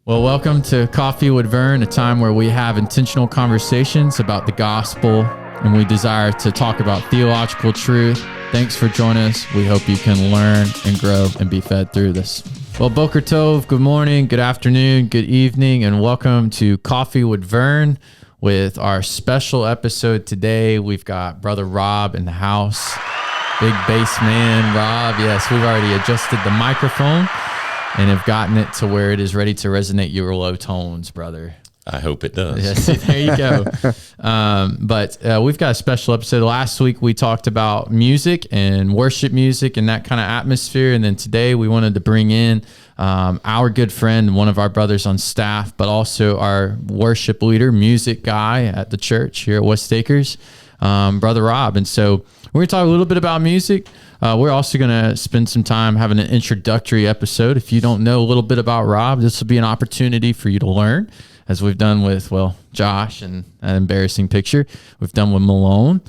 Well, welcome to Coffee with Vern, a time where we have intentional conversations about the gospel and we desire to talk about theological truth. Thanks for joining us. We hope you can learn and grow and be fed through this. Well, Boker Tov, good morning, good afternoon, good evening, and welcome to Coffee with Vern with our special episode today. We've got Brother Rob in the house, big bass man, Rob. Yes, we've already adjusted the microphone and have gotten it to where it is ready to resonate your low tones, brother. I hope it does. Yes, there you go. But we've got a special episode. Last week we talked about music and worship music and that kind of atmosphere. And then today we wanted to bring in our good friend, one of our brothers on staff, but also our worship leader, music guy at the church here at West Acres, Brother Rob. And so we're going to talk a little bit about music. We're also going to spend some time having an introductory episode. If you don't know a little bit about Rob, this will be an opportunity for you to learn, as we've done with, Josh and an embarrassing picture. We've done with Malone.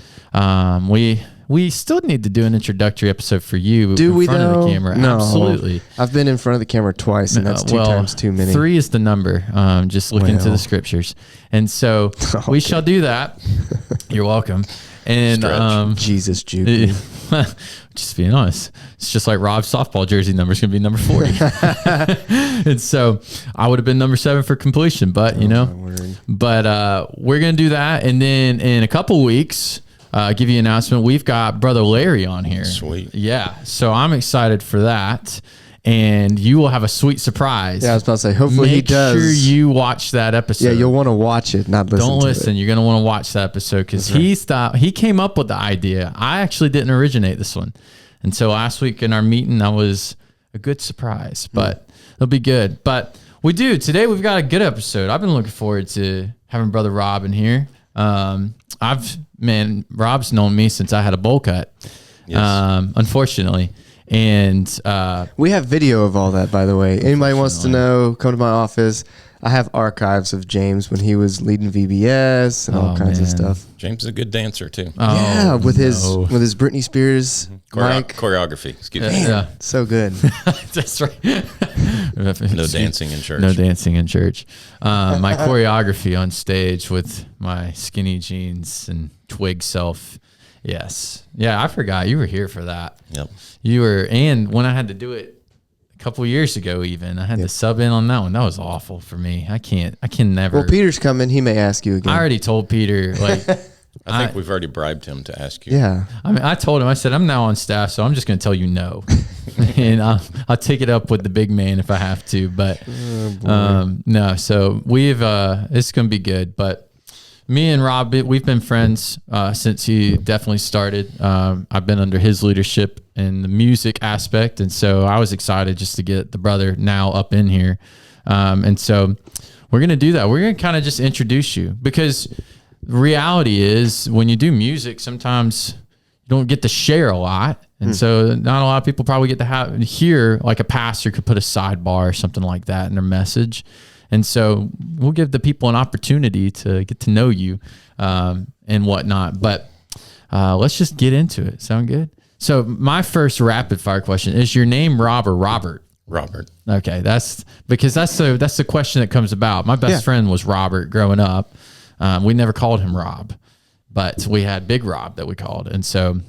We still need to do an introductory episode for you. Do we, in front of the camera. No. Absolutely. I've been in front of the camera twice, and that's two times too many. 3 is the number. Just look into the scriptures. And so we shall do that. You're welcome. And Jesus juke me. Just being honest, it's just like Rob's softball jersey number is going to be number 40. And so I would have been number 7 for completion, but we're going to do that. And then in a couple weeks, give you an announcement. We've got Brother Larry on here. Sweet. Yeah. So I'm excited for that. And you will have a sweet surprise. Yeah, I was about to say, hopefully he does. Make sure you watch that episode. Yeah, you'll want to watch it, not listen to it. Don't listen. You're going to want to watch that episode because he came up with the idea. I actually didn't originate this one. And so last week in our meeting, that was a good surprise, but it'll be good. But today we've got a good episode. I've been looking forward to having Brother Rob in here. Rob's known me since I had a bowl cut, unfortunately. And we have video of all that, by the way. Anybody wants to know, come to my office. I have archives of James when he was leading VBS and all kinds of stuff. James is a good dancer too. With his Britney Spears choreography. Excuse me. Yeah. So good. That's right. No dancing in church. No dancing in church. My choreography on stage with my skinny jeans and twig self. Yes. Yeah, I forgot you were here for that. Yep. You were, and when I had to do it a couple years ago, even I had to sub in on that one. That was awful for me. I can never. Well, Peter's coming. He may ask you again. I already told Peter, I think we've already bribed him to ask you. Yeah. I mean, I told him, I said, I'm now on staff, so I'm just going to tell you no. And I'll take it up with the big man if I have to. But no, so it's going to be good. But me and Rob, we've been friends since he definitely started. I've been under his leadership in the music aspect. And so I was excited just to get the brother now up in here. And so we're going to do that. We're going to kind of just introduce you because reality is when you do music, sometimes you don't get to share a lot. And so not a lot of people probably get to hear like a pastor could put a sidebar or something like that in their message. And so we'll give the people an opportunity to get to know you and whatnot. But let's just get into it. Sound good? So my first rapid fire question is: your name Rob or Robert? Robert. Okay, that's the question that comes about. My best friend was Robert growing up. We never called him Rob, but we had Big Rob that we called. And so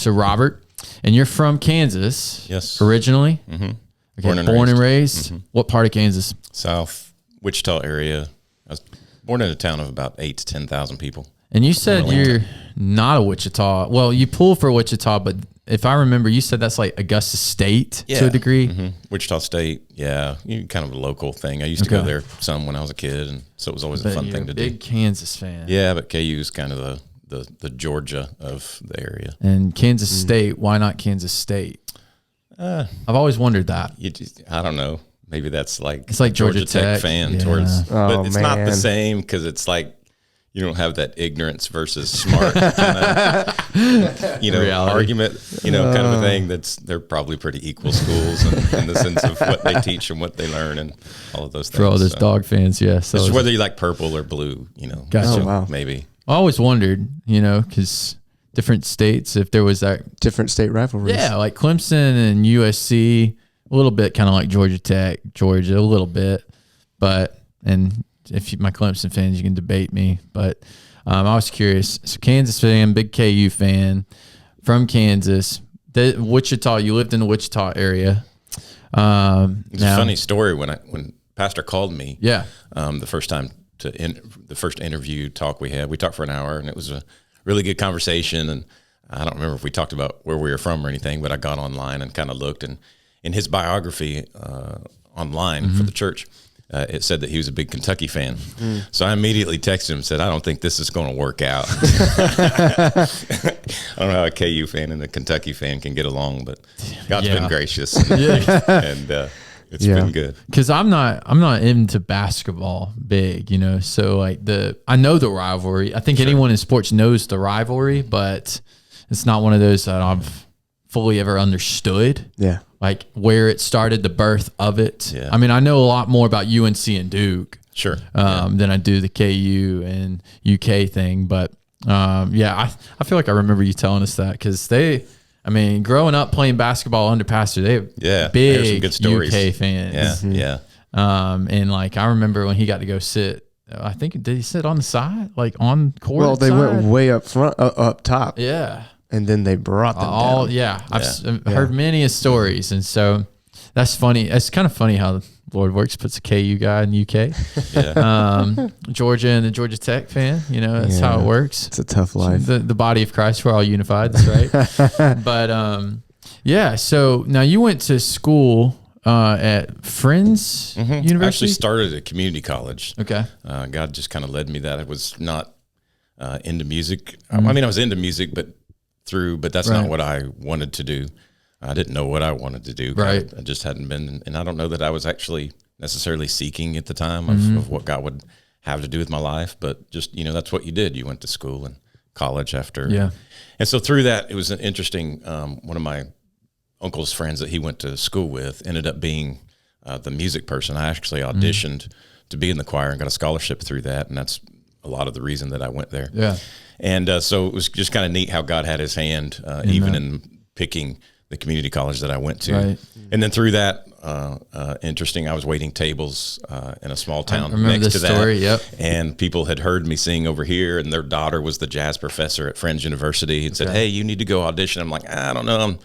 Robert, and you're from Kansas, yes, originally. Mm-hmm. Okay, born and raised. Mm-hmm. What part of Kansas? South Wichita area. I was born in a town of about 8,000 to 10,000 people. And you said you're not a Wichita. Well, you pull for Wichita, but if I remember, you said that's like Augusta State to a degree. Mm-hmm. Wichita State, kind of a local thing. I used to go there some when I was a kid, and so it was always a fun thing to do. Big Kansas fan. Yeah, but KU is kind of the Georgia of the area. And Kansas State, why not Kansas State? I've always wondered that. I don't know. Maybe that's it's like Georgia Tech fan towards, but it's not the same because it's like you don't have that ignorance versus smart kind of, argument, kind of a thing. They're probably pretty equal schools in the sense of what they teach and what they learn and all of those things. For all those dog fans, yes. It's whether you like purple or blue, Gotcha. Oh, wow. Maybe. I always wondered, because different states, if there was that different state rivalries. Yeah, like Clemson and USC, a little bit kind of like Georgia Tech, Georgia, a little bit. but, and if you, my Clemson fans, you can debate me, but I was curious. So Kansas fan, big KU fan from Kansas, Wichita, you lived in the Wichita area. It's a funny story when Pastor called me. Yeah. The first time the first interview talk we had, we talked for an hour, and it was a really good conversation. And I don't remember if we talked about where we were from or anything, but I got online and kind of looked, and in his biography online for the church, it said that he was a big Kentucky fan. So I immediately texted him and said, I don't think this is going to work out. I don't know how a KU fan and a Kentucky fan can get along, but God's been gracious. And it's been good. Cause I'm not into basketball big, you know? So like I know the rivalry. I think anyone in sports knows the rivalry, but it's not one of those that I've fully ever understood. Yeah. Like where it started, the birth of it. Yeah. I mean, I know a lot more about UNC and Duke than I do the KU and UK thing. But I feel like I remember you telling us that because growing up playing basketball under Pastor, they have big some good stories. UK fans. Yeah. And like I remember when he got to go sit, I think, did he sit on the side, like on court? Well, they went way up front, up top. Yeah. And then they brought them down. Yeah. I've heard many stories. And so that's funny. It's kind of funny how the Lord works, puts a KU guy in the UK. Georgia and the Georgia Tech fan, you know, that's how it works. It's a tough life. The body of Christ, we're all unified. That's right. But so now you went to school at Friends University? I actually started at community college. Okay. God just kind of led me that. I was not into music. I mean, I was into music, but that's not what I wanted to do. I didn't know what I wanted to do. Right. I just hadn't been, and I don't know that I was actually necessarily seeking at the time of what God would have to do with my life, but just, you know, that's what you did. You went to school and college after. Yeah. And so through that, it was an interesting, one of my uncle's friends that he went to school with ended up being the music person. I actually auditioned to be in the choir and got a scholarship through that. And that's a lot of the reason that I went there. Yeah. And so it was just kind of neat how God had his hand even in picking the community college that I went to. Right. And then through that, interesting, I was waiting tables in a small town next to story, that. And people had heard me sing over here, and their daughter was the jazz professor at Friends University and said, hey, you need to go audition. I'm like, I don't know. I'm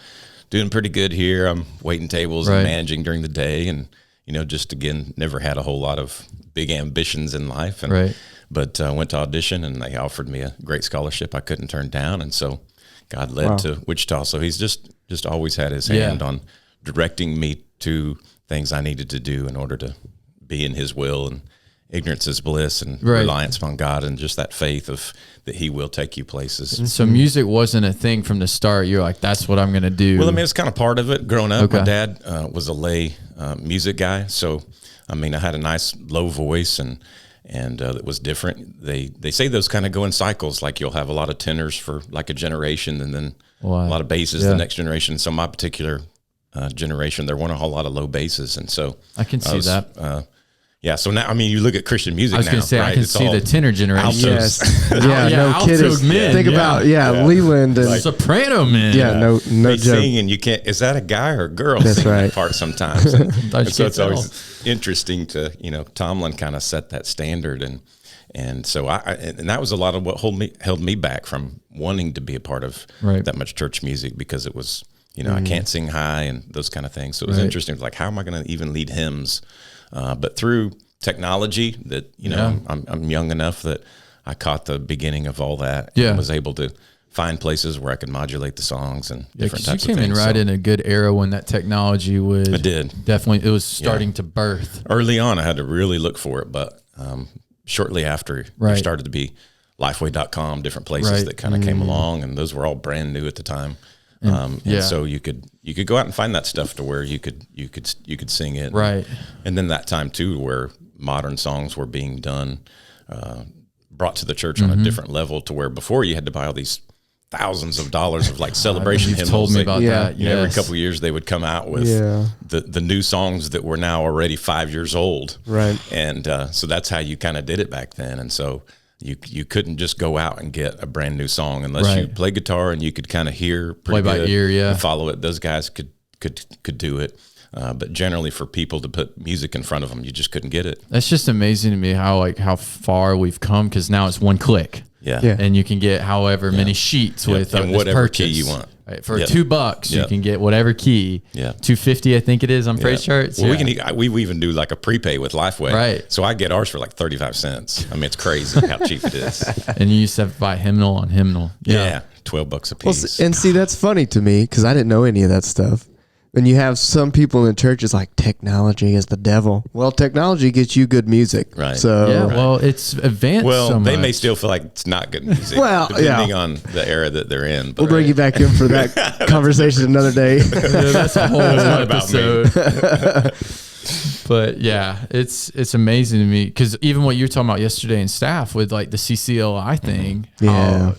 doing pretty good here. I'm waiting tables and managing during the day. And, you know, just again, never had a whole lot of big ambitions in life. And, But I went to audition, and they offered me a great scholarship I couldn't turn down. And so God led to Wichita. So he's just always had his hand on directing me to things I needed to do in order to be in his will, and ignorance is bliss, and reliance upon God, and just that faith of that he will take you places. And so music wasn't a thing from the start. You're like, that's what I'm going to do. Well, I mean, it's kind of part of it. Growing up, my dad was a lay music guy. So, I mean, I had a nice low voice, and it was different. They say those kind of go in cycles. Like you'll have a lot of tenors for like a generation, and then a lot of basses the next generation. So my particular generation, there weren't a whole lot of low basses, and so I can see that. So now, I mean, you look at Christian music now. I was going to say, I can see the tenor generation. Yes. no kidding. Men. Think about, Leland and soprano men. Yeah, no they joke. Sing, and you can't, is that a guy or a girl That's singing right. that part sometimes? And so it's always interesting to, you know, Tomlin kind of set that standard. And so and that was a lot of what held me back from wanting to be a part of that much church music, because it was, you know, I can't sing high and those kind of things. So it was interesting. It was like, how am I going to even lead hymns? But through technology that, you know, I'm young enough that I caught the beginning of all that and was able to find places where I could modulate the songs and different types of things. You came in in a good era when that technology was. I did. Definitely, it was starting to birth. Early on, I had to really look for it, but shortly after, there started to be Lifeway.com, different places that kind of came along, and those were all brand new at the time. And so you could go out and find that stuff to where you could sing it. Right. And then that time too, where modern songs were being done, brought to the church on a different level, to where before you had to buy all these thousands of dollars of like celebration hymnals. You've told me about that. You know, every couple of years they would come out with the new songs that were now already 5 years old. Right. And so that's how you kind of did it back then. And so you couldn't just go out and get a brand new song unless you play guitar and you could kind of hear play by ear, and follow it. Those guys could do it. But generally, for people to put music in front of them, you just couldn't get it. That's just amazing to me how far we've come, because now it's one click. Yeah. And you can get however many sheets with and whatever key you want. Right. For $2, you can get whatever key. Yeah. $2.50, I think it is on Phrase Charts. Well, we even do like a prepay with Lifeway. Right. So I get ours for like 35 cents. I mean, it's crazy how cheap it is. And you used to have to buy hymnal on hymnal. Yeah. $12 a piece. Well, and see, that's funny to me because I didn't know any of that stuff. And you have some people in churches like technology is the devil. Well, technology gets you good music. Right. So yeah, well, it's advanced. Well, so they much. may still feel like it's not good music. Well, depending on the era that they're in. But we'll bring you back in for that conversation another day. That's a whole That's not episode. But yeah, it's amazing to me because even what you were talking about yesterday in staff with like the CCLI thing. Yeah.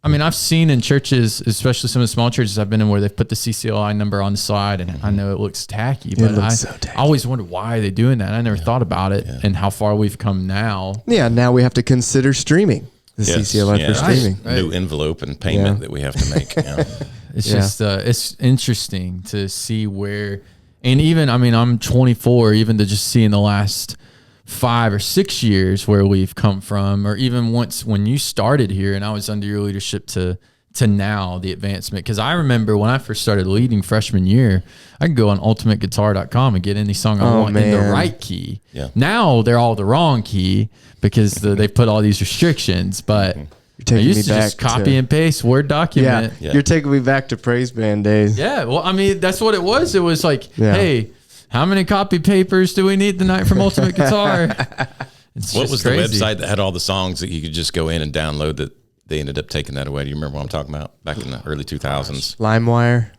I mean, I've seen in churches, especially some of the small churches I've been in, where they've put the CCLI number on the side, and I know it looks tacky, but I always wondered why they're doing that. I never thought about it and how far we've come now. Yeah, now we have to consider streaming the CCLI for streaming. Right. New envelope and payment that we have to make. It's just it's interesting to see where, and even I'm 24, even to just see in the last 5 or 6 years where we've come from, or even when you started here and I was under your leadership to now the advancement. Because I remember when I first started leading freshman year, I could go on ultimateguitar.com and get any song I want in the right key. Yeah. Now they're all the wrong key because they put all these restrictions, but I used to just copy and paste Word document. Yeah. You're taking me back to Praise Band days. Yeah, well, I mean, that's what it was. It was like, hey, how many copy papers do we need tonight from Ultimate Guitar? What was the website that had all the songs that you could just go in and download that they ended up taking that away? Do you remember what I'm talking about? Back in the early 2000s. LimeWire.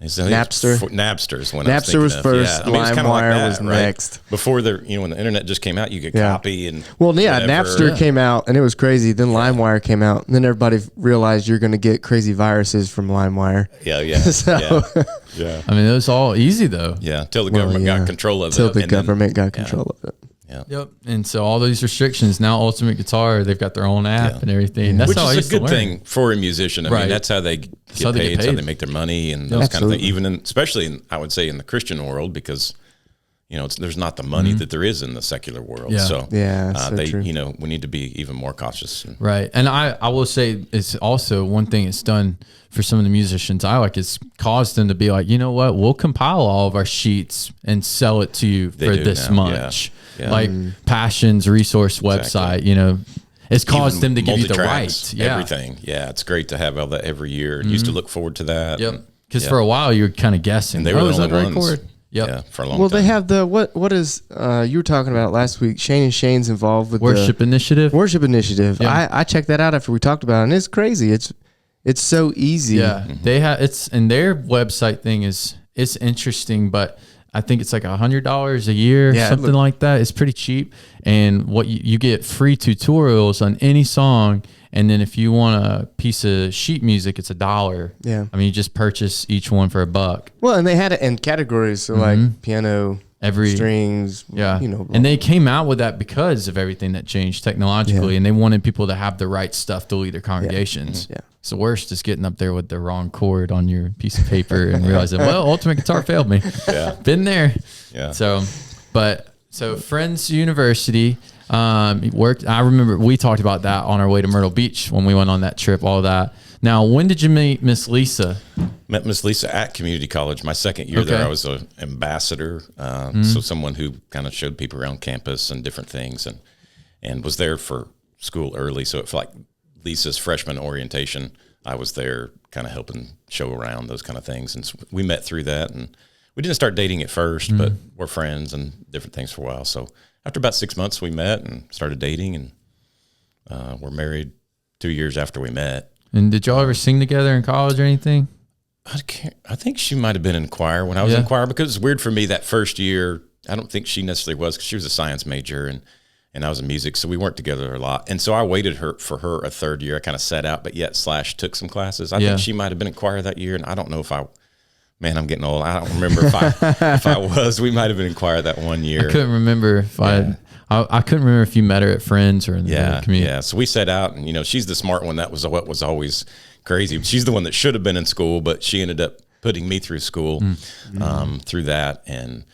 Napster. Napster was first. LimeWire was next. Before when the internet just came out, you could copy and Napster came out and it was crazy. Then LimeWire came out, and then everybody realized you're going to get crazy viruses from LimeWire. Yeah. I mean, it was all easy though. Yeah, until the government got control of it. Until the government got control of it. Yeah. Yep. And so all these restrictions now, Ultimate Guitar, they've got their own app and everything. That's Which how is a good thing for a musician. I mean, that's how they get paid. That's how they make their money and those kind of things. Even especially I would say in the Christian world, because there's not the money that there is in the secular world. Yeah. So true. we need to be even more cautious. Right. And I will say it's also one thing it's done for some of the musicians I like, it's caused them to be like, you know what, we'll compile all of our sheets and sell it to you for this much. Yeah. Like Passion's resource website, it's caused them to give you the right. Everything. Yeah. It's great to have all that every year. Used to look forward to that. Yep. Because for a while you were kind of guessing. And they were the only ones. Yep. Yeah, for a long time. They have the what is you were talking about last week? Shane and Shane's involved with Worship Initiative. Worship Initiative. Yeah. I checked that out after we talked about it, and it's crazy. It's so easy. Yeah, they have and their website thing it's interesting, but I think it's like $100 a year, something like that. It's pretty cheap, and what you get free tutorials on any song. And then if you want a piece of sheet music, it's $1. Yeah. I mean, you just purchase each one for $1. Well, and they had it in categories, so like piano, strings, and they came out with that because of everything that changed technologically, and they wanted people to have the right stuff to lead their congregations. Yeah. It's the worst is getting up there with the wrong chord on your piece of paper and realizing, well, Ultimate Guitar failed me. Yeah. Been there. Yeah. So Friends University, worked. I remember we talked about that on our way to Myrtle Beach when we went on that trip, all that. Now, when did you meet Miss Lisa? Met Miss Lisa at community college. My second year there, I was an ambassador. So someone who kind of showed people around campus and different things and was there for school early. So it felt like Lisa's freshman orientation, I was there kind of helping show around those kind of things. And so we met through that, and we didn't start dating at first, but we're friends and different things for a while. So after about 6 months, we met and started dating, and we're married 2 years after we met. And did y'all ever sing together in college or anything? I think she might have been in choir when I was in choir, because it's weird for me that first year. I don't think she necessarily was, because she was a science major and I was in music, so we weren't together a lot. And so I waited for her a third year. I kind of sat out, but yet / took some classes. I think she might have been in choir that year, and I don't know if I'm getting old. I don't remember if I was. We might have been in choir that one year. I couldn't remember if I couldn't remember if you met her at Friends or in the community. Yeah. So we set out, and she's the smart one. That was what was always crazy. She's the one that should have been in school, but she ended up putting me through school, through that, and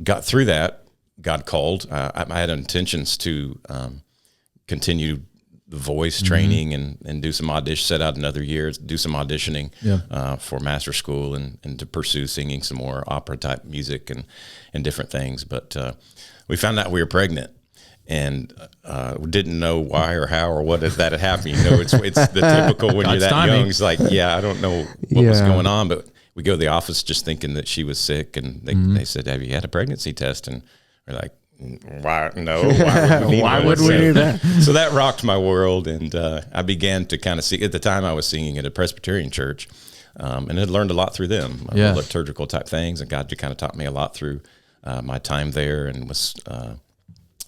got through that. God called. I had intentions to continue the voice training and do some set out another year, do some auditioning for master school and to pursue singing some more opera type music and different things. But we found out we were pregnant. And we didn't know why or how or what that had happened. You know, it's the typical when you're that timing. Young. It's like, I don't know what was going on, but we go to the office just thinking that she was sick, and they said, "Have you had a pregnancy test?" And we're like, "Why? No. Why would we do that?" So that rocked my world, and I began to kind of see. At the time, I was singing at a Presbyterian church, and had learned a lot through them, liturgical type things, and God kind of taught me a lot through my time there, and was.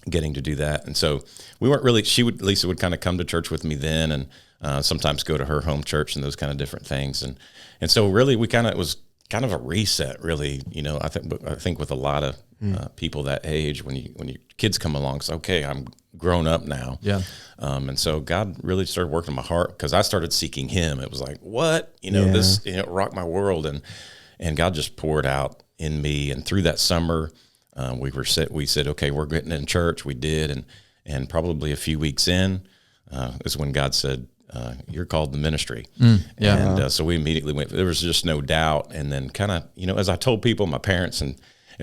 Getting to do that. And so we weren't really, Lisa would kind of come to church with me then, and sometimes go to her home church and those kind of different things. And so really it was kind of a reset, really. You know, I think with a lot of people that age, when your kids come along, it's okay, I'm grown up now. Yeah. And so God really started working my heart, because I started seeking Him. It was like, what? This, it rocked my world. And God just poured out in me. And through that summer, we said, okay, we're getting in church. We did. And probably a few weeks in, is when God said, you're called to ministry. And so we immediately went, there was just no doubt. And then kind of, as I told people, my parents and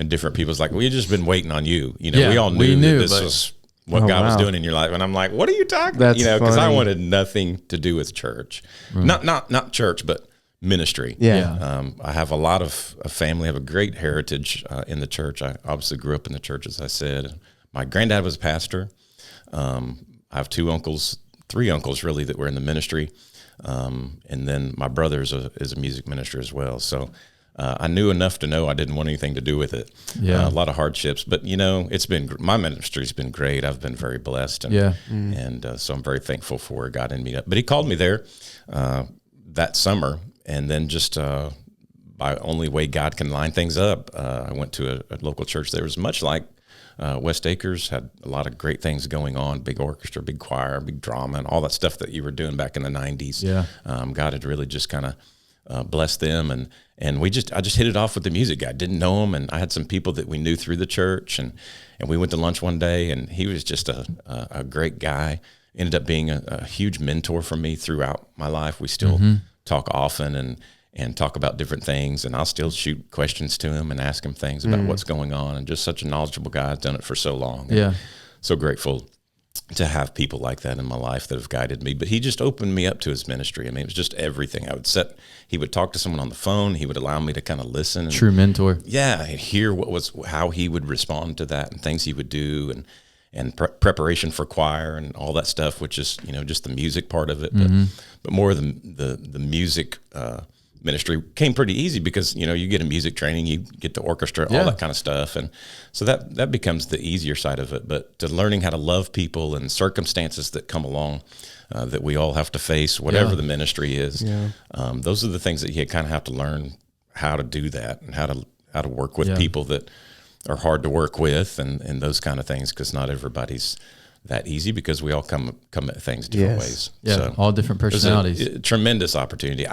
different people, it's like, we've just been waiting on you. We all knew that this was what God was doing in your life. And I'm like, what are you talking about? Because I wanted nothing to do with church. Not church, but ministry. I have a lot of family. I have a great heritage in the church. I obviously grew up in the church, as I said. My granddad was a pastor. I have three uncles really that were in the ministry. And then my brother is a music minister as well. So I knew enough to know I didn't want anything to do with it. A lot of hardships, but my ministry's been great. I've been very blessed. And so I'm very thankful for where God ended me up. But He called me there that summer. And then just by only way God can line things up, I went to a local church. There was much like West Acres, had a lot of great things going on, big orchestra, big choir, big drama, and all that stuff that you were doing back in the 90s. God had really just kind of blessed them. And I just hit it off with the music guy. Didn't know him, and I had some people that we knew through the church. And we went to lunch one day, and he was just a great guy. Ended up being a huge mentor for me throughout my life. We still talk often and talk about different things, and I'll still shoot questions to him and ask him things about what's going on, and just such a knowledgeable guy. I've done it for so long. So grateful to have people like that in my life that have guided me. But he just opened me up to his ministry. I mean, it was just everything. He would talk to someone on the phone. He would allow me to kind of listen. True mentor. Yeah. And hear how he would respond to that and things he would do, and preparation for choir and all that stuff, which is, just the music part of it. But more of the music ministry came pretty easy, because, you get a music training, you get the orchestra, all that kind of stuff. And so that becomes the easier side of it. But to learning how to love people and circumstances that come along that we all have to face, whatever the ministry is, those are the things that you kind of have to learn how to do that, and how to work with people that are hard to work with, and those kind of things, because not everybody's that easy, because we all come at things different ways. So all different personalities. It was a tremendous opportunity.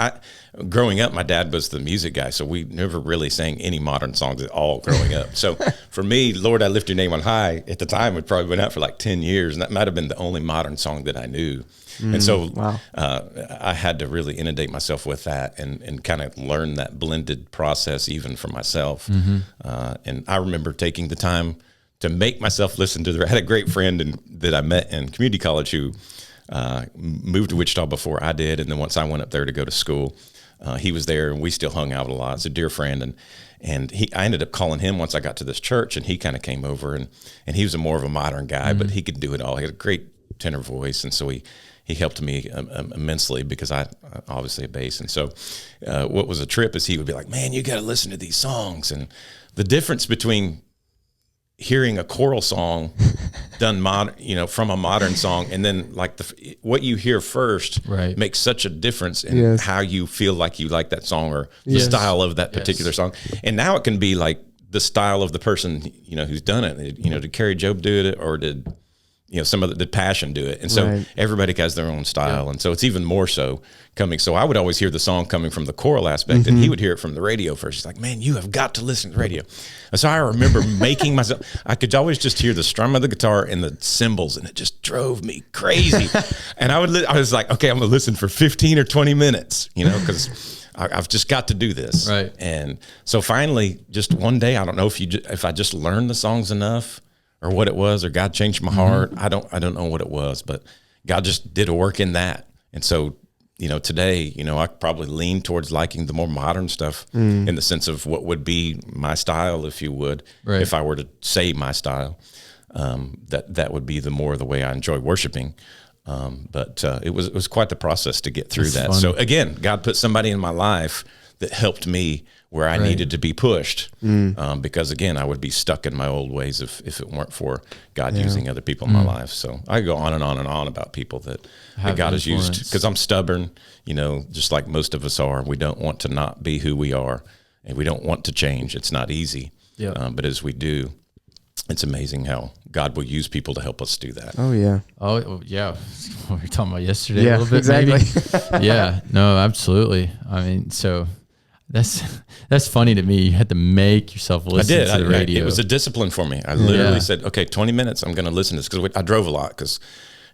Growing up, my dad was the music guy, so we never really sang any modern songs at all growing up. So for me, Lord, I Lift Your Name on High, at the time, it probably been out for like 10 years, and that might have been the only modern song that I knew. And so I had to really inundate myself with that, and kind of learn that blended process even for myself. And I remember taking the time to make myself listen to I had a great friend that I met in community college who moved to Wichita before I did. And then once I went up there to go to school, he was there, and we still hung out a lot. It's a dear friend. And I ended up calling him once I got to this church, and he kind of came over, and he was more of a modern guy, but he could do it all. He had a great tenor voice. And so he helped me immensely, because I obviously a bass. And so what was a trip is he would be like, man, you got to listen to these songs. And the difference between hearing a choral song done modern, from a modern song, and then like what you hear first makes such a difference in how you feel like you like that song, or the style of that particular song. And now it can be like the style of the person, who's done it. Did Carrie Job do it, or did some of the passion to it. And so everybody has their own style. And so it's even more so coming. So I would always hear the song coming from the choral aspect, and he would hear it from the radio first. He's like, man, you have got to listen to the radio. And so I remember making myself, I could always just hear the strum of the guitar and the cymbals, and it just drove me crazy. And I was like, okay, I'm going to listen for 15 or 20 minutes, because I've just got to do this. Right. And so finally, just one day, I don't know if I just learned the songs enough, or what it was, or God changed my heart. I don't know what it was, but God just did a work in that. And so, today, I probably lean towards liking the more modern stuff in the sense of what would be my style, if you would, if I were to say my style, that would be the more the way I enjoy worshiping. But it was quite the process to get through that. Funny. So again, God put somebody in my life that helped me where I needed to be pushed, because again, I would be stuck in my old ways if it weren't for God using other people in my life. So I go on and on and on about people that God has used, because I'm stubborn, just like most of us are. We don't want to not be who we are, and we don't want to change. It's not easy, but as we do, it's amazing how God will use people to help us do that. Oh yeah. Oh yeah. What we were talking about yesterday a little bit. Exactly. Maybe. Yeah. No, absolutely. I mean, so that's funny to me. You had to make yourself listen to the radio. It was a discipline for me. I literally said, okay, 20 minutes, I'm going to listen to this, because I drove a lot, because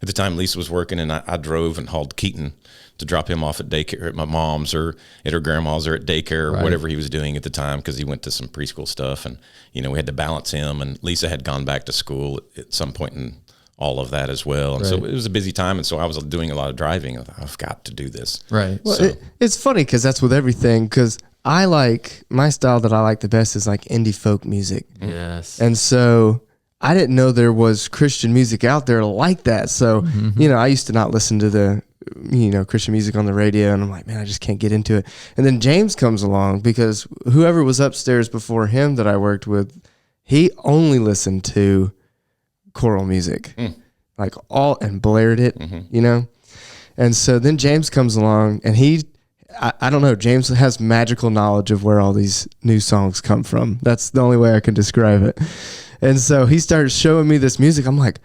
at the time Lisa was working, and I drove and hauled Keaton to drop him off at daycare at my mom's or at her grandma's or at daycare or whatever he was doing at the time, because he went to some preschool stuff, and we had to balance him, and Lisa had gone back to school at some point in all of that as well. And so it was a busy time, and so I was doing a lot of driving. I thought, I've got to do this. Right. Well, it's funny, because that's with everything, because I like, my style that I like the best is like indie folk music. Yes. And so I didn't know there was Christian music out there like that. So, I used to not listen to the, Christian music on the radio, and I'm like, man, I just can't get into it. And then James comes along, because whoever was upstairs before him that I worked with, he only listened to choral music, like and blared it, And so then James comes along, and I don't know, James has magical knowledge of where all these new songs come from. That's the only way I can describe it. And so he starts showing me this music. I'm like,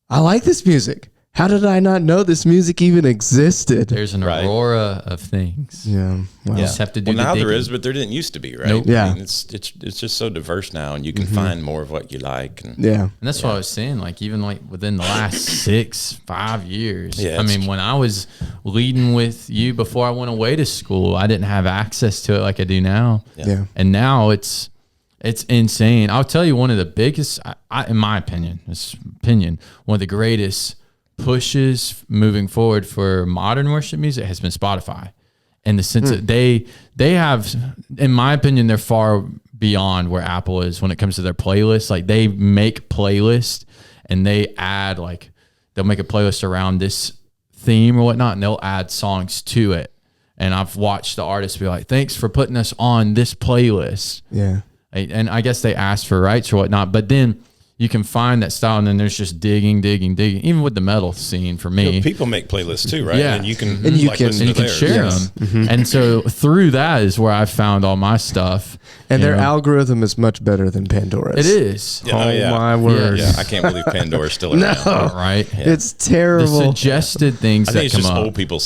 I like this music. How did I not know this music even existed? There's an aurora of things. Yeah. Well, you just have to do now digging. there is, but there didn't used to be, right? Nope. Yeah. I mean, it's just so diverse now, and you can find more of what you like. And And that's what I was saying, like even like within the last 5 years. Yeah, I mean, when I was leading with you before I went away to school, I didn't have access to it like I do now. Yeah. And now it's insane. I'll tell you, one of the biggest, in my opinion, one of the greatest pushes moving forward for modern worship music has been Spotify, in the sense that they have, in my opinion, they're far beyond where Apple is when it comes to their playlists. Like, they make playlists, and they add, like, they'll make a playlist around this theme or whatnot, and they'll add songs to it. And I've watched the artists be like, thanks for putting us on this playlist. Yeah. And I guess they asked for rights or whatnot, but then you can find that style, and then there's just digging. Even with the metal scene, for me, people make playlists too, right? Yeah. And you can share them. And so through that is where I found all my stuff. And their algorithm is much better than Pandora's. It is. Yeah, my word! Yeah, I can't believe Pandora's still around. No, right? Yeah. It's terrible. The suggested things I think that it's come just up. old people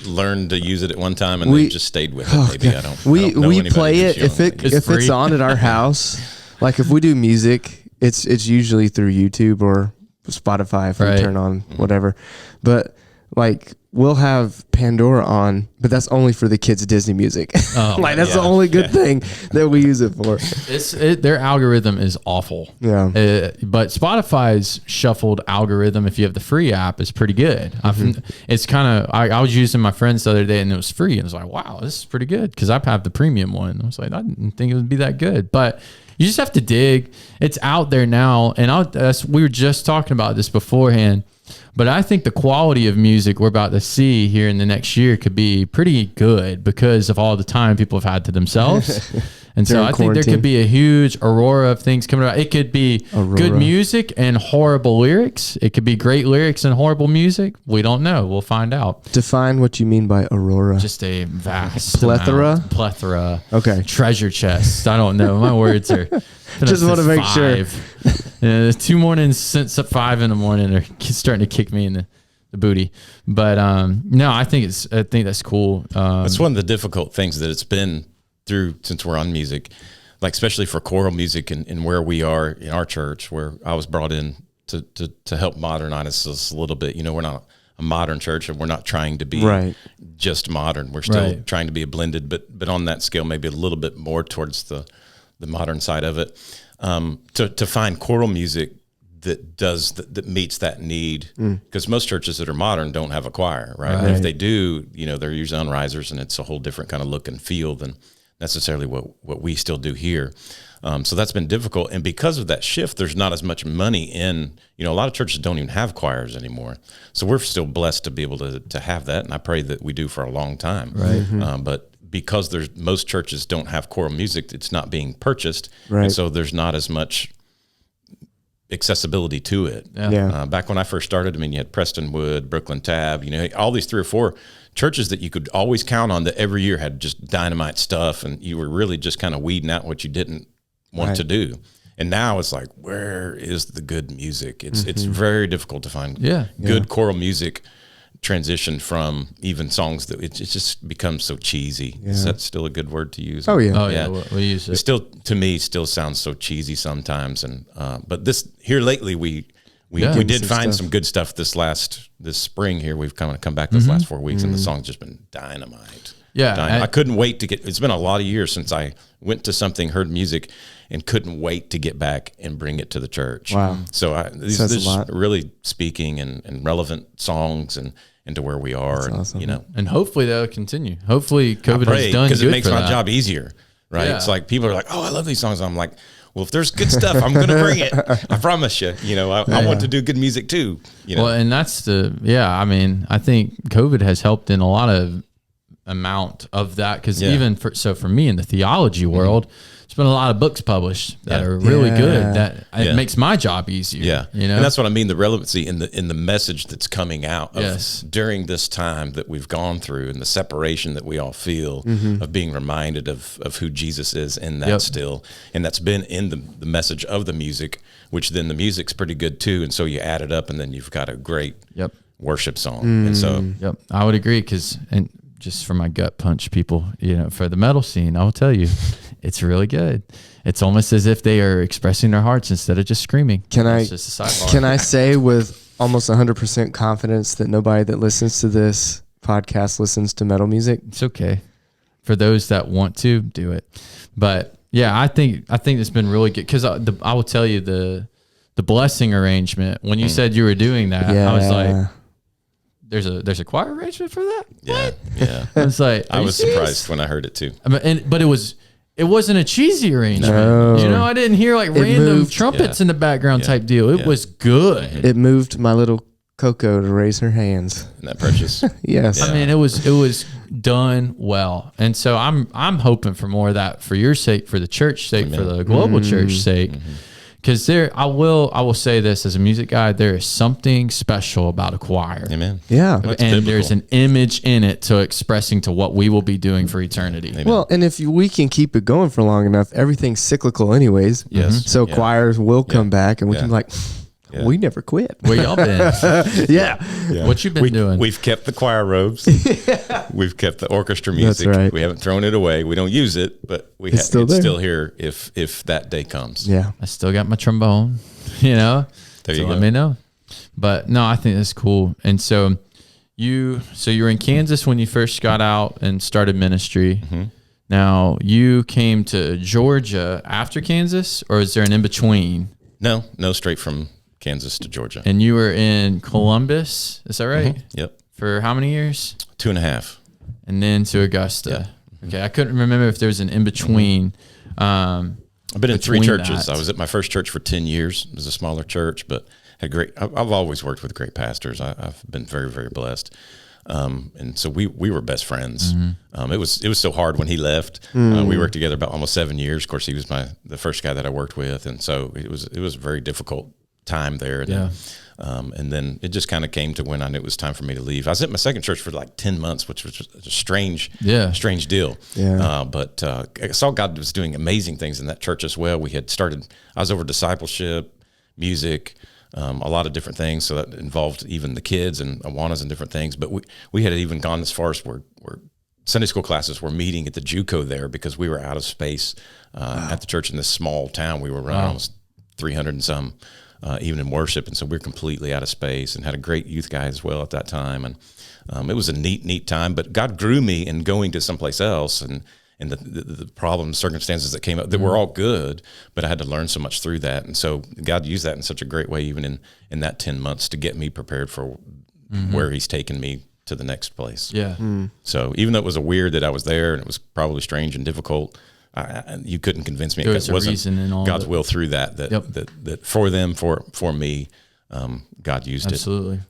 learned to use it at one time, and they just stayed with it. Maybe I don't. We play it if it's on at our house. Like, if we do music, it's usually through YouTube or Spotify if we turn on whatever. But like, we'll have Pandora on, but that's only for the kids' Disney music. Like, that's the only good thing that we use it for. Their algorithm is awful. Yeah. But Spotify's shuffled algorithm, if you have the free app, is pretty good. It's kind of, I was using my friend's the other day, and it was free, and I was like, wow, this is pretty good, because I have the premium one. I was like, I didn't think it would be that good. But you just have to dig. It's out there now. And we were just talking about this beforehand, but I think the quality of music we're about to see here in the next year could be pretty good because of all the time people have had to themselves. And so I think there could be a huge aurora of things coming out. It could be good music and horrible lyrics. It could be great lyrics and horrible music. We don't know. We'll find out. Define what you mean by aurora. Just a vast plethora. Plethora. Okay. Treasure chest. I don't know. My words are Just want to make sure. Yeah, 2 mornings since 5 in the morning are starting to kick me in the booty. But no, I think that's cool. It's one of the difficult things that it's been through since we're on music, like especially for choral music and where we are in our church, where I was brought in to help modernize us a little bit. We're not a modern church, and we're not trying to be just modern. We're still trying to be a blended, but on that scale, maybe a little bit more towards the modern side of it. To find choral music that meets that need, because most churches that are modern don't have a choir, right? And if they do, they're usually on risers, and it's a whole different kind of look and feel than necessarily what we still do here. So that's been difficult, and because of that shift, there's not as much money in. A lot of churches don't even have choirs anymore. So we're still blessed to be able to have that, and I pray that we do for a long time. Right. But because most churches don't have choral music, it's not being purchased, right. And so there's not as much accessibility to it. Yeah. Back when I first started, you had Prestonwood, Brooklyn Tab, all these 3 or 4 churches that you could always count on that every year had just dynamite stuff, and you were really just kind of weeding out what you didn't want to do. And now it's like, where is the good music? It's very difficult to find good choral music transition from even songs that it just becomes so cheesy. Is that still a good word to use? Oh yeah. Oh yeah. We use it. It still, to me, still sounds so cheesy sometimes. And but here lately we did find some good stuff this spring here. We've kind of come back this last 4 weeks, and the song's just been dynamite. Yeah, I couldn't wait to get. It's been a lot of years since I went to something, heard music, and couldn't wait to get back and bring it to the church. Wow! So these really speaking and relevant songs and to where we are. That's and awesome. And hopefully that'll continue. Hopefully COVID has done because good it makes for my that. job easier, right? Yeah. It's like people are like, "Oh, I love these songs." I'm like, "Well, if there's good stuff, I'm going to bring it. I promise you." I want to do good music too. Well, and that's I think COVID has helped in a lot of amount of that, because even for me in the theology world, there's been a lot of books published that are really good. That it makes my job easier. Yeah, and that's what I mean. The relevancy in the message that's coming out during this time that we've gone through, and the separation that we all feel of being reminded of who Jesus is in that still, and that's been in the message of the music, which then the music's pretty good too, and so you add it up, and then you've got a great worship song. And so I would agree, and just for my gut punch people, for the metal scene, I will tell you, it's really good. It's almost as if they are expressing their hearts instead of just screaming. Can I say with almost 100% confidence that nobody that listens to this podcast listens to metal music? It's okay. For those that want to, do it. But yeah, I think it's been really good, because I will tell you the blessing arrangement, when you said you were doing that, I was like, There's a choir arrangement for that? What? Yeah. It's like, I was surprised when I heard it too. But it wasn't a cheesy arrangement. No. I didn't hear like random trumpets in the background type deal. It was good. It moved my little Coco to raise her hands. Isn't that precious? Yes. Yeah. I mean, it was done well. And so I'm hoping for more of that, for your sake, for the church sake, for the global church sake. Because I will say this as a music guy, there is something special about a choir. Amen. Yeah. And there's an image in it to expressing to what we will be doing for eternity. Amen. Well, and if we can keep it going for long enough, everything's cyclical anyways. Yes. So choirs will come back, and we can be like, we never quit. Where y'all been? Yeah. What you been doing? We've kept the choir robes. We've kept the orchestra music. That's right. We haven't thrown it away. We don't use it, but it's still here if that day comes. Yeah. I still got my trombone, There you go. Let me know. But no, I think that's cool. And so you were in Kansas when you first got out and started ministry. Mm-hmm. Now you came to Georgia after Kansas, or is there an in-between? No, straight from Kansas to Georgia. And you were in Columbus, is that right? Mm-hmm. Yep. For how many years? 2.5. And then to Augusta. Yeah. Okay, I couldn't remember if there was an in-between. I've been in 3 churches. I was at my first church for 10 years. It was a smaller church, but I've always worked with great pastors. I've been very, very blessed. And so we were best friends. Mm-hmm. It was so hard when he left. We worked together about almost 7 years. Of course, he was the first guy that I worked with, and so it was very difficult time there. And then it just kind of came to when I knew it was time for me to leave. I was at my second church for like 10 months, which was a strange deal. But I saw God was doing amazing things in that church as well. I was over discipleship, music, a lot of different things. So that involved even the kids and Awanas and different things. But we had even gone as far as where Sunday school classes were meeting at the JUCO there because we were out of space at the church in this small town. We were running almost 300 and some evening worship, and so we're completely out of space, and had a great youth guy as well at that time. And it was a neat time, but God grew me in going to someplace else, and the problems, circumstances that came up that were all good, but I had to learn so much through that. And so God used that in such a great way, even in that 10 months, to get me prepared for where he's taken me to the next place. So even though it was weird that I was there, and it was probably strange and difficult, you couldn't convince me. There was a reason in all God's will through that for them, for me, God used it. Absolutely.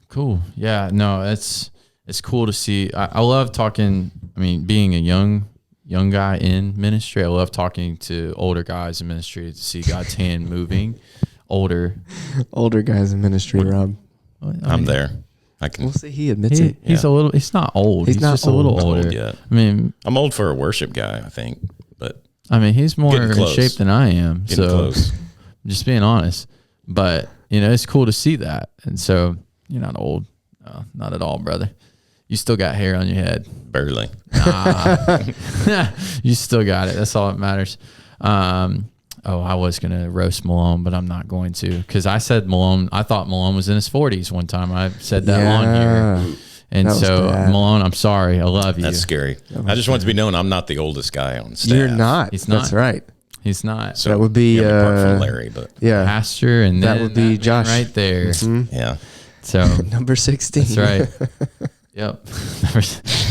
Cool. Yeah, no, it's cool to see. I love talking. I mean, being a young guy in ministry, I love talking to older guys in ministry to see God's hand moving. Older guys in ministry, Rob. I'm there. We'll see. He admits it. He's a little. He's not old. He's just a little older. Yet. I mean, I'm old for a worship guy, I think, but I mean, he's more in shape than I am. Getting close. Just being honest. But it's cool to see that. And so you're not old, no, not at all, brother. You still got hair on your head. Barely. Nah. You still got it. That's all that matters. I was going to roast Malone, but I'm not going to, because I said Malone. I thought Malone was in his 40s one time. I said that on here. And so, Malone, I'm sorry. I love you. That's scary. I just want it to be known I'm not the oldest guy on staff. You're not. He's not. That's right. He's not. So that would be apart from Larry, but Pastor, and that would be Josh right there. Mm-hmm. Yeah. So number 16. That's right. Yep.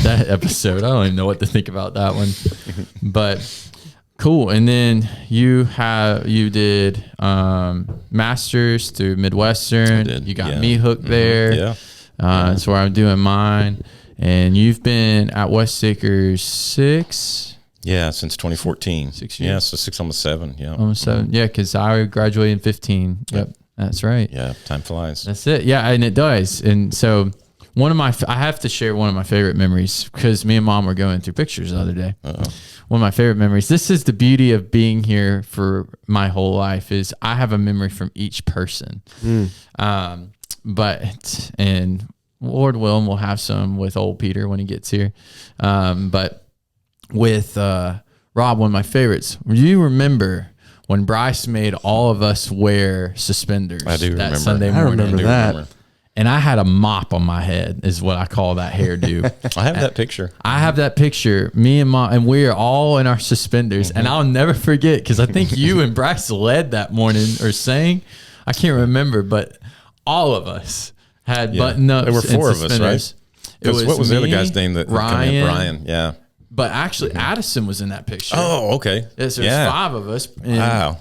That episode. I don't even know what to think about that one, but cool. And then you did masters through Midwestern. You got me hooked there. Yeah. That's where I'm doing mine. And you've been at West Acres 6. Yeah, since 2014. 6 years. Yeah, so 6, almost 7. Yeah. Almost 7. Yeah, because I graduated in 15. Yep. That's right. Yeah, time flies. That's it. Yeah, and it does. And so I have to share one of my favorite memories, because me and Mom were going through pictures the other day. One of my favorite memories. This is the beauty of being here for my whole life, is I have a memory from each person. And Lord willing, we'll have some with old Peter when he gets here. But with Rob, one of my favorites. Do you remember when Bryce made all of us wear suspenders? I do remember. Sunday morning. I remember that. And I had a mop on my head, is what I call that hairdo. I have that picture. I have that picture. Me and Mom, and we are all in our suspenders. And I'll never forget, because I think you and Bryce led that morning or sang. I can't remember, but all of us had button-ups. There were 4 of us, right? What was the other guy's name that Ryan? Brian, yeah. But actually, Addison was in that picture. Oh, okay. There's 5 of us. And, wow.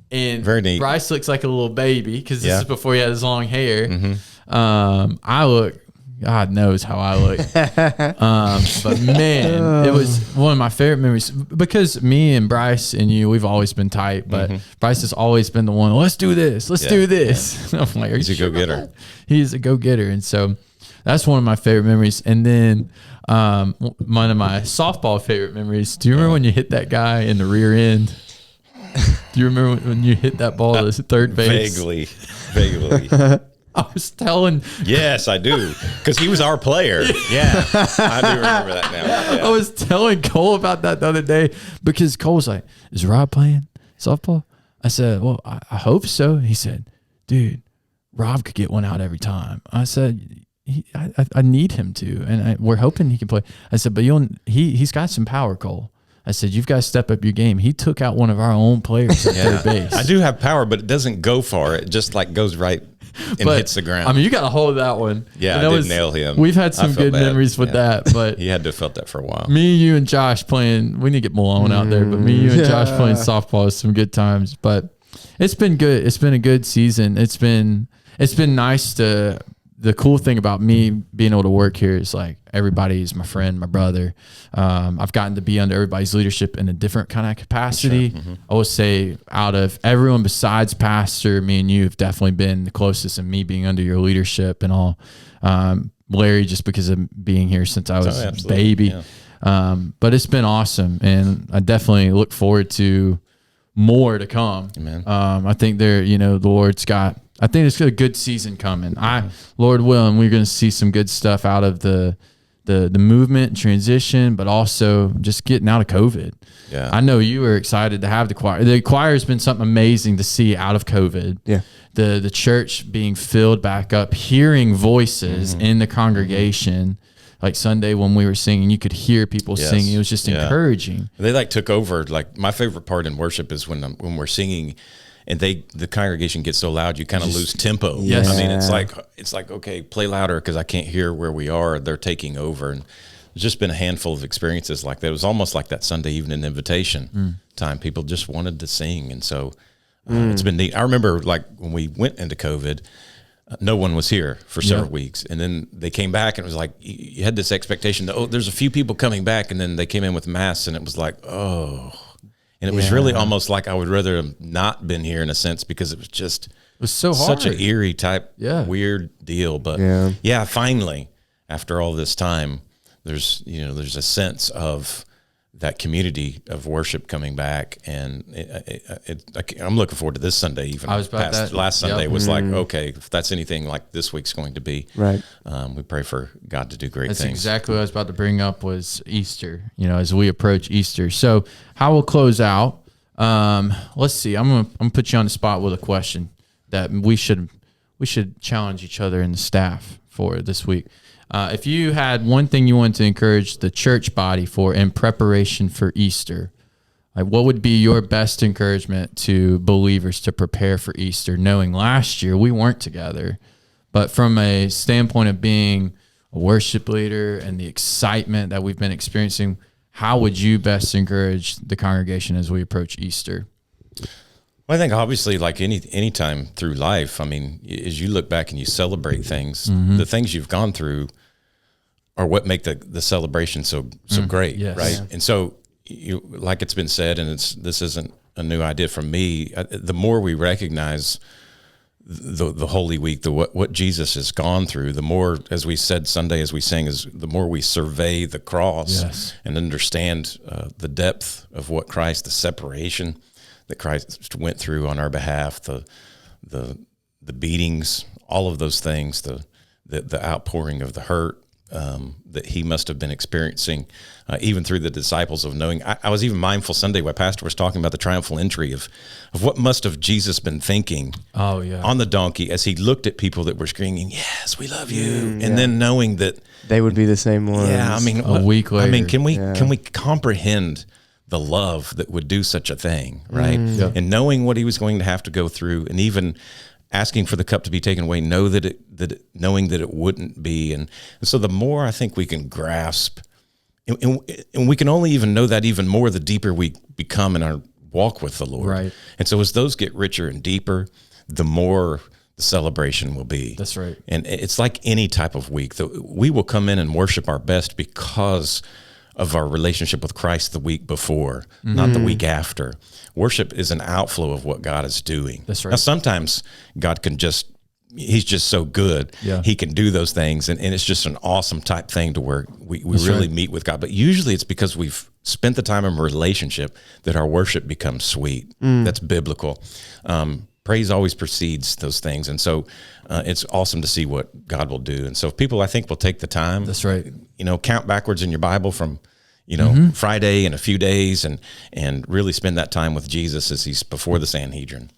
And very neat. Bryce looks like a little baby, because this is before he had his long hair. I look, God knows how I look. But man, it was one of my favorite memories, because me and Bryce and you, we've always been tight, but Bryce has always been the one, let's do this. Let's do this. I'm like, he's a go-getter. He's a go-getter. And so that's one of my favorite memories. And then one of my softball favorite memories. Do you remember when you hit that guy in the rear end? Do you remember when you hit that ball to third base? Vaguely. I was telling. Yes, I do. Because he was our player. Yeah. I do remember that now. Yeah. I was telling Cole about that the other day, because Cole was like, is Rob playing softball? I said, well, I hope so. He said, dude, Rob could get one out every time. I said, I need him to. And we're hoping he can play. I said, but he's got some power, Cole. I said, you've got to step up your game. He took out one of our own players at third base. I do have power, but it doesn't go far. It just like goes right and hits the ground. I mean, you got to hold that one. Yeah, I did nail him. We've had some good memories with that, but he had to have felt that for a while. Me, you, and Josh playing. We need to get Malone out there, but me, you, and Josh playing softball is some good times. But it's been good. It's been a good season. It's been nice to the cool thing about me being able to work here is like everybody's my friend, my brother. I've gotten to be under everybody's leadership in a different kind of capacity. Sure. I would say out of everyone besides pastor, me and you have definitely been the closest in me being under your leadership and all. Larry, just because of being here since I was a baby. Yeah. But it's been awesome, and I definitely look forward to more to come. Amen. I think the Lord's got, I think it's a good season coming. Lord willing, we're going to see some good stuff out of the movement and transition, but also just getting out of COVID. Yeah. I know you were excited to have the choir. The choir has been something amazing to see out of COVID. Yeah. The church being filled back up, hearing voices in the congregation. Like Sunday when we were singing, you could hear people singing. It was just encouraging. They like took over. Like my favorite part in worship is when we're singing, and the congregation gets so loud you kind of lose tempo. Yes. I mean, it's like okay, play louder because I can't hear where we are. They're taking over, and there's just been a handful of experiences like that. It was almost like that Sunday evening invitation time. People just wanted to sing, and so it's been neat. I remember like when we went into COVID. No one was here for several weeks. And then they came back and it was like, you had this expectation that, there's a few people coming back. And then they came in with masks and it was like, and it was really almost like I would rather have not been here in a sense because it was so hard. Such an eerie type weird deal. But finally, after all this time, there's a sense of that community of worship coming back, and I'm looking forward to this Sunday. Even last Sunday was like, okay, if that's anything like this week's going to be, right? We pray for God to do great things. That's exactly what I was about to bring up was Easter. As we approach Easter, so how we'll close out. Let's see. I'm gonna put you on the spot with a question that we should challenge each other and the staff for this week. If you had one thing you wanted to encourage the church body for in preparation for Easter, like what would be your best encouragement to believers to prepare for Easter, knowing last year we weren't together, but from a standpoint of being a worship leader and the excitement that we've been experiencing, how would you best encourage the congregation as we approach Easter? Well, I think obviously like any time through life, I mean, as you look back and you celebrate things, the things you've gone through are what make the celebration so great, right? Yeah. And so, like it's been said, and this isn't a new idea from me. The more we recognize the Holy Week, what Jesus has gone through, the more, as we said Sunday, as we sang, is the more we survey the cross and understand the depth of what Christ, the separation that Christ went through on our behalf, the beatings, all of those things, the outpouring of the hurt that he must have been experiencing, even through the disciples of knowing. I was even mindful Sunday when Pastor was talking about the triumphal entry of what must have Jesus been thinking on the donkey as he looked at people that were screaming, "Yes, we love you," and then knowing that they would be the same ones. Yeah, I mean, a week later. I mean, can we comprehend the love that would do such a thing, right? And knowing what he was going to have to go through, and even asking for the cup to be taken away, knowing that it wouldn't be. And so the more I think we can grasp, and we can only even know that even more the deeper we become in our walk with the Lord. Right. And so as those get richer and deeper, the more the celebration will be. That's right. And it's like any type of week that we will come in and worship our best because of our relationship with Christ the week before, not the week after. Worship is an outflow of what God is doing. That's right. Now, sometimes God can he's just so good. Yeah. He can do those things. And it's just an awesome type thing to where we really meet with God. But usually it's because we've spent the time in a relationship that our worship becomes sweet. That's biblical. Praise always precedes those things. And so it's awesome to see what God will do. And so if people, I think, will take the time. That's right. Count backwards in your Bible from, Friday and a few days and really spend that time with Jesus as he's before the Sanhedrin.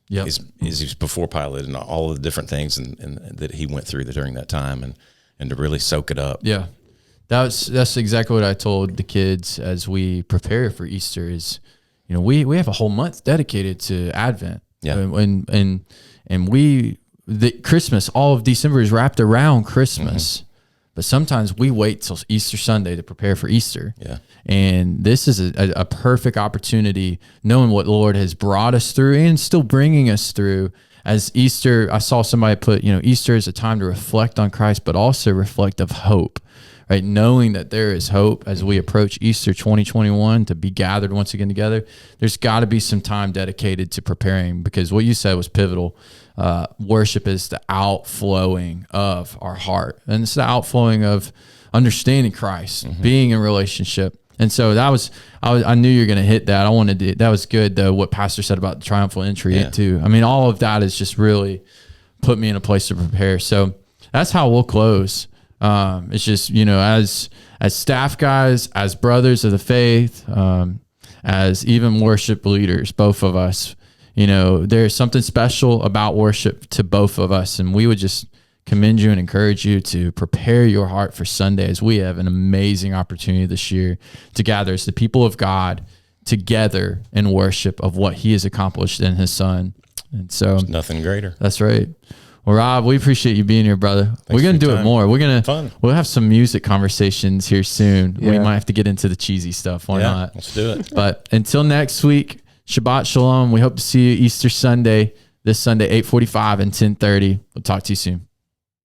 Yep. He's before Pilate and all of the different things and that he went through during that time and to really soak it up. Yeah. That's exactly what I told the kids as we prepare for Easter is, we have a whole month dedicated to Advent. Yeah. And the Christmas, all of December is wrapped around Christmas. But sometimes we wait till Easter Sunday to prepare for Easter. Yeah. And this is a perfect opportunity, knowing what the Lord has brought us through and still bringing us through, as Easter, I saw somebody put, Easter is a time to reflect on Christ, but also reflect of hope, right? Knowing that there is hope as we approach Easter 2021 to be gathered once again together. There's got to be some time dedicated to preparing, because what you said was pivotal. Worship is the outflowing of our heart, and it's the outflowing of understanding Christ, being in relationship. And so I knew you were going to hit that. That was good though, what Pastor said about the triumphal entry too. I mean, all of that has just really put me in a place to prepare. So that's how we'll close. It's just, as staff guys, as brothers of the faith, as even worship leaders, both of us, there's something special about worship to both of us. And we would just commend you and encourage you to prepare your heart for Sunday, as we have an amazing opportunity this year to gather as the people of God together in worship of what he has accomplished in his son. And so there's nothing greater. That's right. Well, Rob, we appreciate you being here, brother. We're going to do it more. We'll have some music conversations here soon. Yeah. We might have to get into the cheesy stuff. Why not? Let's do it. But until next week, Shabbat Shalom. We hope to see you Easter Sunday, this Sunday, 8:45 and 10:30. We'll talk to you soon.